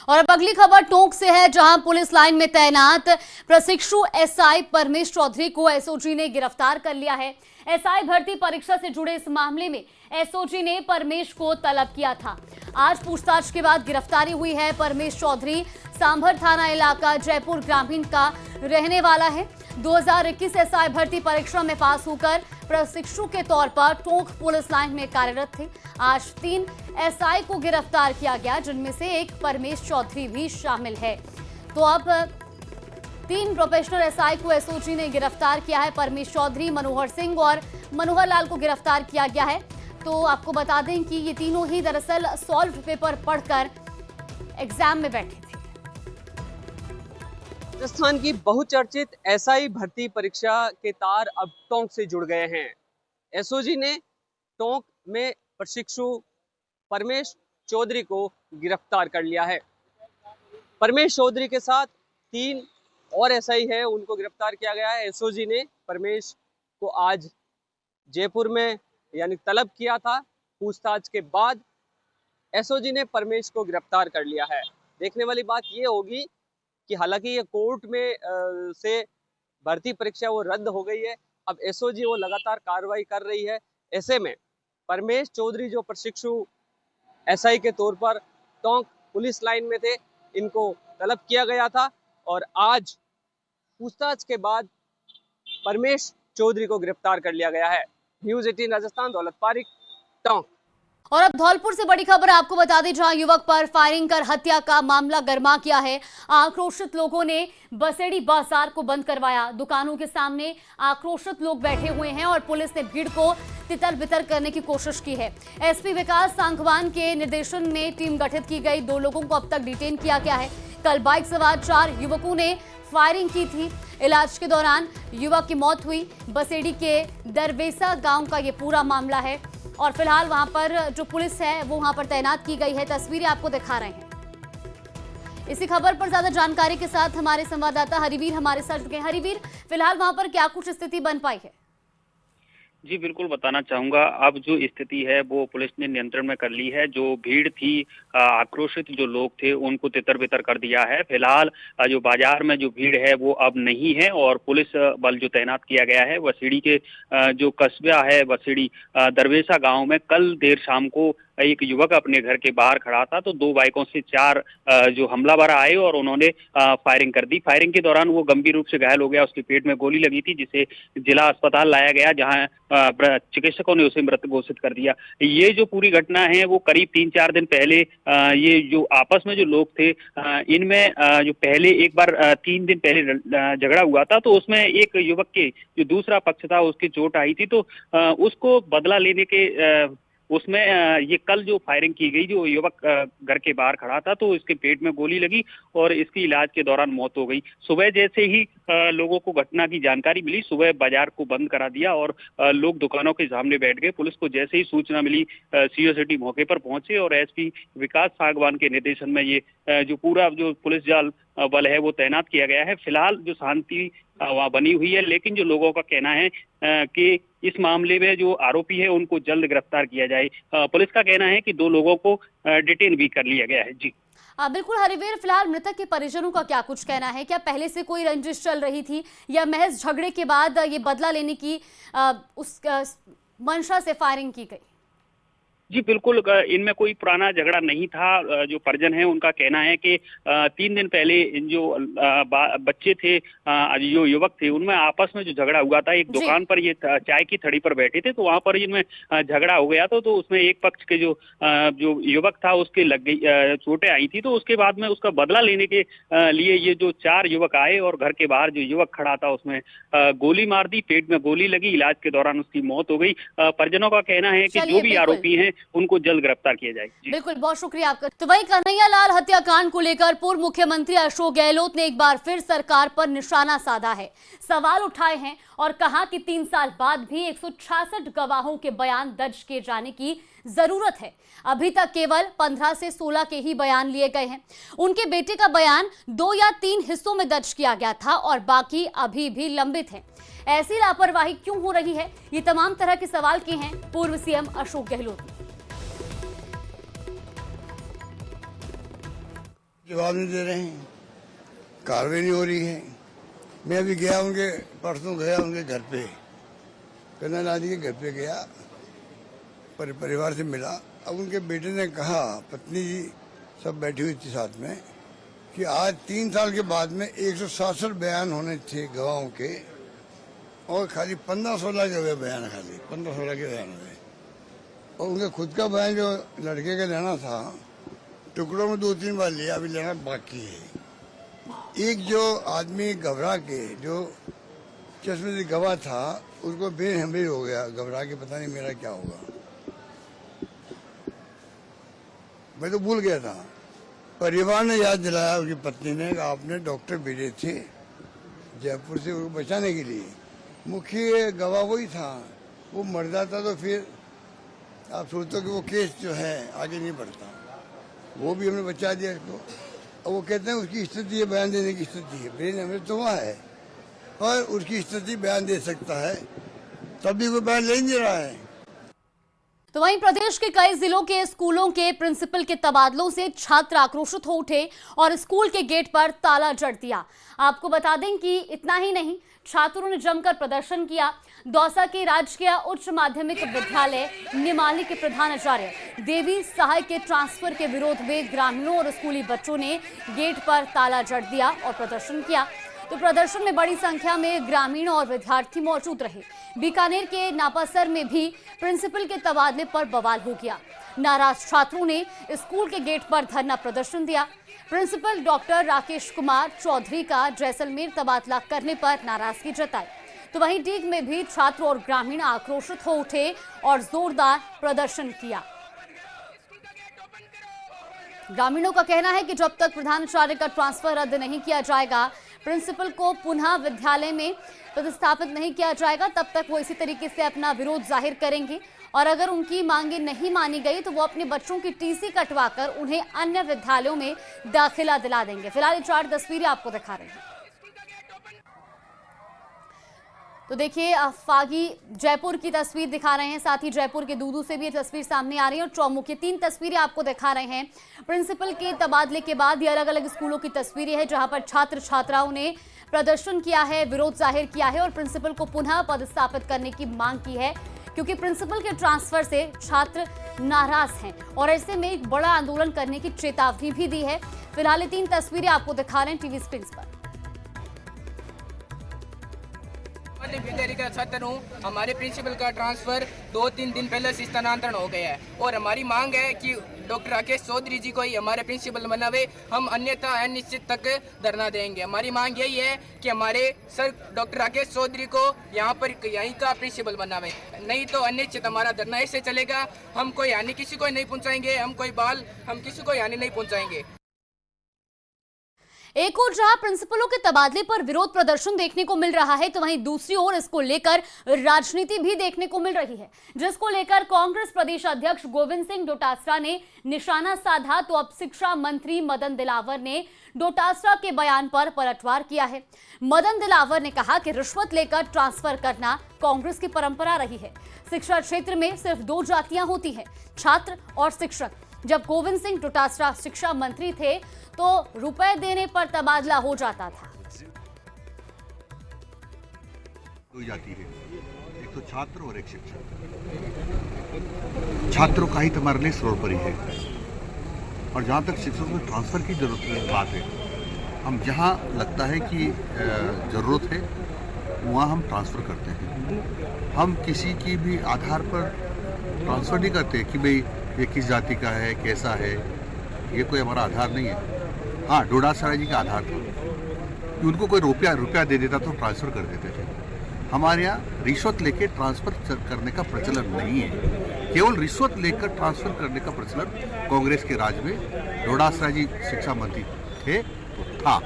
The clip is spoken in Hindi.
और अब अगली खबर टोंक से है, जहां पुलिस लाइन में तैनात प्रशिक्षु एसआई परमेश चौधरी को एसओजी ने गिरफ्तार कर लिया है। एसआई भर्ती परीक्षा से जुड़े इस मामले में एसओजी ने परमेश को तलब किया था। आज पूछताछ के बाद गिरफ्तारी हुई है। परमेश चौधरी सांभर थाना इलाका जयपुर ग्रामीण का रहने वाला है। 2021 एसआई भर्ती परीक्षा में पास होकर प्रशिक्षु के तौर पर टोंक पुलिस लाइन में कार्यरत थे। आज 3 एसआई को गिरफ्तार किया गया, जिनमें से एक परमेश चौधरी भी शामिल है। तो अब 3 प्रोफेशनल एसआई को एसओजी ने गिरफ्तार किया है। परमेश चौधरी, मनोहर सिंह और मनोहर लाल को गिरफ्तार किया गया है। तो आपको बता दें कि ये तीनों ही दरअसल सॉल्व पेपर पढ़कर एग्जाम में बैठे थे। राजस्थान की बहुचर्चित एसआई भर्ती परीक्षा के तार अब टोंक से जुड़ गए हैं। एसओजी ने टोंक में प्रशिक्षु परमेश चौधरी को गिरफ्तार कर लिया है। परमेश चौधरी के साथ 3 और एसआई है, उनको गिरफ्तार किया गया है। एसओजी ने परमेश को आज जयपुर में यानी तलब किया था। पूछताछ के बाद एसओजी ने परमेश को गिरफ्तार कर लिया है। देखने वाली बात ये होगी कि हालांकि ये कोर्ट में से भर्ती परीक्षा वो रद्द हो गई है, अब एसओजी वो लगातार कार्रवाई कर रही है। ऐसे में परमेश चौधरी जो प्रशिक्षु एसआई के तौर पर टोंक पुलिस लाइन में थे, इनको तलब किया गया था और आज पूछताछ के बाद परमेश चौधरी को गिरफ्तार कर लिया गया है। न्यूज़ 18 राजस्थान, दौलत पारिक, टोंक। और अब धौलपुर से बड़ी खबर आपको बता दें, जहां युवक पर फायरिंग कर हत्या का मामला गर्मा गया है। आक्रोशित लोगों ने बसेड़ी बाजार को बंद करवाया। दुकानों के सामने आक्रोशित लोग बैठे हुए हैं और पुलिस ने भीड़ को तितर बितर करने की कोशिश की है। एसपी विकास सांगवान के निर्देशन में टीम गठित की गई। 2 लोगों को अब तक डिटेन किया गया है। कल बाइक सवार 4 युवकों ने फायरिंग की थी। इलाज के दौरान युवक की मौत हुई। बसेड़ी के दरवेसा गांव का ये पूरा मामला है और फिलहाल वहां पर जो पुलिस है वो वहां पर तैनात की गई है। तस्वीरें आपको दिखा रहे हैं। इसी खबर पर ज्यादा जानकारी के साथ हमारे संवाददाता हरिवीर हमारे साथ जुड़ गए। हरिवीर, फिलहाल वहां पर क्या कुछ स्थिति बन पाई है? जी बिल्कुल बताना चाहूंगा। अब जो स्थिति है वो पुलिस ने नियंत्रण में कर ली है। जो भीड़ थी, आक्रोशित जो लोग थे, उनको तितर बितर कर दिया है। फिलहाल जो बाजार में जो भीड़ है वो अब नहीं है और पुलिस बल जो तैनात किया गया है वसीड़ी के जो कस्बा है वसीड़ी दरवेसा गांव में कल देर शाम को एक युवक अपने घर के बाहर खड़ा था, तो 2 बाइकों से 4 जो हमलावर आए और उन्होंने फायरिंग कर दी। फायरिंग के दौरान वो गंभीर रूप से घायल हो गया। उसके पेट में गोली लगी थी, जिसे जिला अस्पताल लाया गया, जहां चिकित्सकों ने उसे मृत घोषित कर दिया। ये जो पूरी घटना है वो करीब 3-4 दिन पहले ये जो आपस में जो लोग थे, इनमें जो पहले एक बार 3 दिन पहले झगड़ा हुआ था, तो उसमें एक युवक के जो दूसरा पक्ष था उसकी चोट आई थी, तो उसको बदला लेने के उसमें ये कल जो फायरिंग की गई, जो युवक घर के बाहर खड़ा था, तो इसके पेट में गोली लगी और इसकी इलाज के दौरान मौत हो गई। सुबह जैसे ही लोगों को घटना की जानकारी मिली, सुबह बाजार को बंद करा दिया और लोग दुकानों के सामने बैठ गए। पुलिस को जैसे ही सूचना मिली, सीओ सिटी मौके पर पहुंचे और एसपी विकास सांगवान के निर्देशन में ये जो पूरा जो पुलिस जाल बल है वो तैनात किया गया है। फिलहाल जो शांति वहाँ बनी हुई है, लेकिन जो लोगों का कहना है कि इस मामले में जो आरोपी है उनको जल्द गिरफ्तार किया जाए। पुलिस का कहना है कि 2 लोगों को डिटेन भी कर लिया गया है। जी बिल्कुल हरिवीर, फिलहाल मृतक के परिजनों का क्या कुछ कहना है? क्या पहले से कोई रंजिश चल रही थी या महज झगड़े के बाद ये बदला लेने की उस मंशा से फायरिंग की गई? जी बिल्कुल, इनमें कोई पुराना झगड़ा नहीं था। जो परिजन है उनका कहना है कि 3 दिन पहले इन जो बच्चे थे, जो युवक थे, उनमें आपस में जो झगड़ा हुआ था, एक दुकान पर ये चाय की थड़ी पर बैठे थे, तो वहां पर इनमें झगड़ा हो गया था। तो उसमें एक पक्ष के जो युवक था उसके लग गई, चोटें आई थी, तो उसके बाद में उसका बदला लेने के लिए ये जो 4 युवक आए और घर के बाहर जो युवक खड़ा था उसमें गोली मार दी, पेट में गोली लगी, इलाज के दौरान उसकी मौत हो गई। परिजनों का कहना है कि जो भी आरोपी हैं उनको जल्द गिरफ्तार किया जाए। बिल्कुल, बहुत शुक्रिया आपका। तो वहीं कन्हैया लाल हत्याकांड को लेकर पूर्व मुख्यमंत्री अशोक गहलोत ने एक बार फिर सरकार पर निशाना साधा है। सवाल उठाए हैं और कहा कि 3 साल बाद भी 166 गवाहों के बयान दर्ज किए जाने की जरूरत है। अभी तक केवल 15 से 16 के ही बयान लिए गए हैं। उनके बेटे का बयान 2 या 3 हिस्सों में दर्ज किया गया था और बाकी अभी भी लंबित है। ऐसी लापरवाही क्यों हो रही है? ये तमाम तरह के सवाल किए हैं पूर्व सीएम अशोक गहलोत ने। जवाब नहीं दे रहे हैं, कार्रवाई नहीं हो रही है। मैं अभी गया उनके, परसों गया उनके घर पे, कन्ना लाल जी के घर पे गया, परिवार से मिला। अब उनके बेटे ने कहा, पत्नी जी सब बैठी हुई थी साथ में, कि आज 3 साल के बाद में 167 बयान होने थे गवाहों के, और खाली 15-16 के हुए बयान, खाली 15-16 के बयान हुए। और उनका खुद का बयान जो लड़के का लेना था, टुकड़ों में 2-3 बार लिया, अभी लेना बाकी है। एक जो आदमी घबरा के, जो चश्मे से गवाह था, उसको बेहमरी हो गया, घबरा के पता नहीं मेरा क्या होगा। मैं तो भूल गया था। परिवार ने याद दिलाया, उसकी पत्नी ने, कि आपने डॉक्टर भेजे थे जयपुर से उसको बचाने के लिए। मुख्य गवाह वही था, वो मर जाता तो फिर आप सोचते हो कि वो केस जो है आगे नहीं बढ़ता। वो भी हमने बचा दिया इसको। और वो कहते हैं उसकी स्थिति है, बयान देने की स्थिति है। ब्रेन हेमरेज तो वहाँ है, और उसकी स्थिति बयान दे सकता है, तब भी कोई बयान ले नहीं रहा है। तो वहीं प्रदेश के कई जिलों के स्कूलों के प्रिंसिपल के तबादलों से छात्र आक्रोशित हो उठे और स्कूल के गेट पर ताला जड़ दिया। आपको बता दें कि इतना ही नहीं, छात्रों ने जमकर प्रदर्शन किया। दौसा के राजकीय उच्च माध्यमिक विद्यालय निमाली के प्रधानाचार्य देवी सहाय के ट्रांसफर के विरोध में ग्रामीणों और स्कूली बच्चों ने गेट पर ताला जड़ दिया और प्रदर्शन किया। तो प्रदर्शन में बड़ी संख्या में ग्रामीण और विद्यार्थी मौजूद रहे। बीकानेर के नापासर में भी प्रिंसिपल के तबादले पर बवाल हो गया। नाराज छात्रों ने स्कूल के गेट पर धरना प्रदर्शन दिया। प्रिंसिपल डॉक्टर राकेश कुमार चौधरी का जैसलमेर तबादला करने पर नाराजगी जताई। तो वहीं डीग में भी छात्र और ग्रामीण आक्रोशित हो उठे और जोरदार प्रदर्शन किया। ग्रामीणों का कहना है कि जब तक प्रधानाचार्य का ट्रांसफर रद्द नहीं किया जाएगा, प्रिंसिपल को पुनः विद्यालय में प्रतिस्थापित नहीं किया जाएगा, तब तक वो इसी तरीके से अपना विरोध जाहिर करेंगे। और अगर उनकी मांगे नहीं मानी गई तो वो अपने बच्चों की टीसी कटवाकर उन्हें अन्य विद्यालयों में दाखिला दिला देंगे। फिलहाल 4 तस्वीरें आपको दिखा रहे हैं। तो देखिए, फागी जयपुर की तस्वीर दिखा रहे हैं, साथ ही जयपुर के दूदू से भी ये तस्वीर सामने आ रही है और चौमुख की 3 तस्वीरें आपको दिखा रहे हैं। प्रिंसिपल के तबादले के बाद ये अलग अलग स्कूलों की तस्वीरें हैं, जहां पर छात्र छात्राओं ने प्रदर्शन किया है, विरोध जाहिर किया है और प्रिंसिपल को पुनः पदस्थापित करने की मांग की है, क्योंकि प्रिंसिपल के ट्रांसफर से छात्र नाराज हैं और ऐसे में एक बड़ा आंदोलन करने की चेतावनी भी दी है। फिलहाल ये 3 तस्वीरें आपको दिखा रहे हैं टीवी स्क्रीन पर। विद्यालय का छात्र हूँ। हमारे प्रिंसिपल का ट्रांसफर 2-3 दिन पहले से स्थानांतरण हो गया है और हमारी मांग है कि डॉक्टर राकेश चौधरी जी को ही हमारे प्रिंसिपल बनावे, हम अन्यथा अनिश्चित तक धरना देंगे। हमारी मांग यही है कि हमारे सर डॉक्टर राकेश चौधरी को यहाँ पर यहीं का प्रिंसिपल बनावे, नहीं तो अनिश्चित हमारा धरना ऐसे चलेगा। हम कोई हानि किसी को नहीं पहुँचाएंगे, हम किसी को हानि नहीं पहुँचाएंगे। एक ओर जहां प्रिंसिपलों के तबादले पर विरोध प्रदर्शन देखने को मिल रहा है, तो वहीं दूसरी ओर इसको लेकर राजनीति भी देखने को मिल रही है, जिसको लेकर कांग्रेस प्रदेश अध्यक्ष गोविंद सिंह डोटासरा ने निशाना साधा। तो अब शिक्षा मंत्री मदन दिलावर ने डोटासरा के बयान पर पलटवार किया है। मदन दिलावर ने कहा कि रिश्वत लेकर ट्रांसफर करना कांग्रेस की परंपरा रही है। शिक्षा क्षेत्र में सिर्फ 2 जातियां होती हैं, छात्र और शिक्षक। जब गोविंद सिंह डोटासरा शिक्षा मंत्री थे तो रुपए देने पर तबादला हो जाता था। 2 जाति है, एक तो छात्र और एक शिक्षक। छात्रों का ही हमारे लिए सर्वोपरि है। और जहाँ तक शिक्षकों में ट्रांसफर की जरूरत बात है, हम जहाँ लगता है कि जरूरत है वहाँ हम ट्रांसफर करते हैं। हम किसी की भी आधार पर ट्रांसफर नहीं करते कि भाई ये किस जाति का है, कैसा है, ये कोई हमारा आधार नहीं है। हाँ, डोटासरा जी का आधार था कि उनको कोई रुपया दे देता तो ट्रांसफ़र कर देते थे। हमारे यहाँ रिश्वत लेके ट्रांसफ़र करने का प्रचलन नहीं है। केवल रिश्वत लेकर ट्रांसफ़र करने का प्रचलन कांग्रेस के राज में डोटासरा जी शिक्षा मंत्री थे तो था।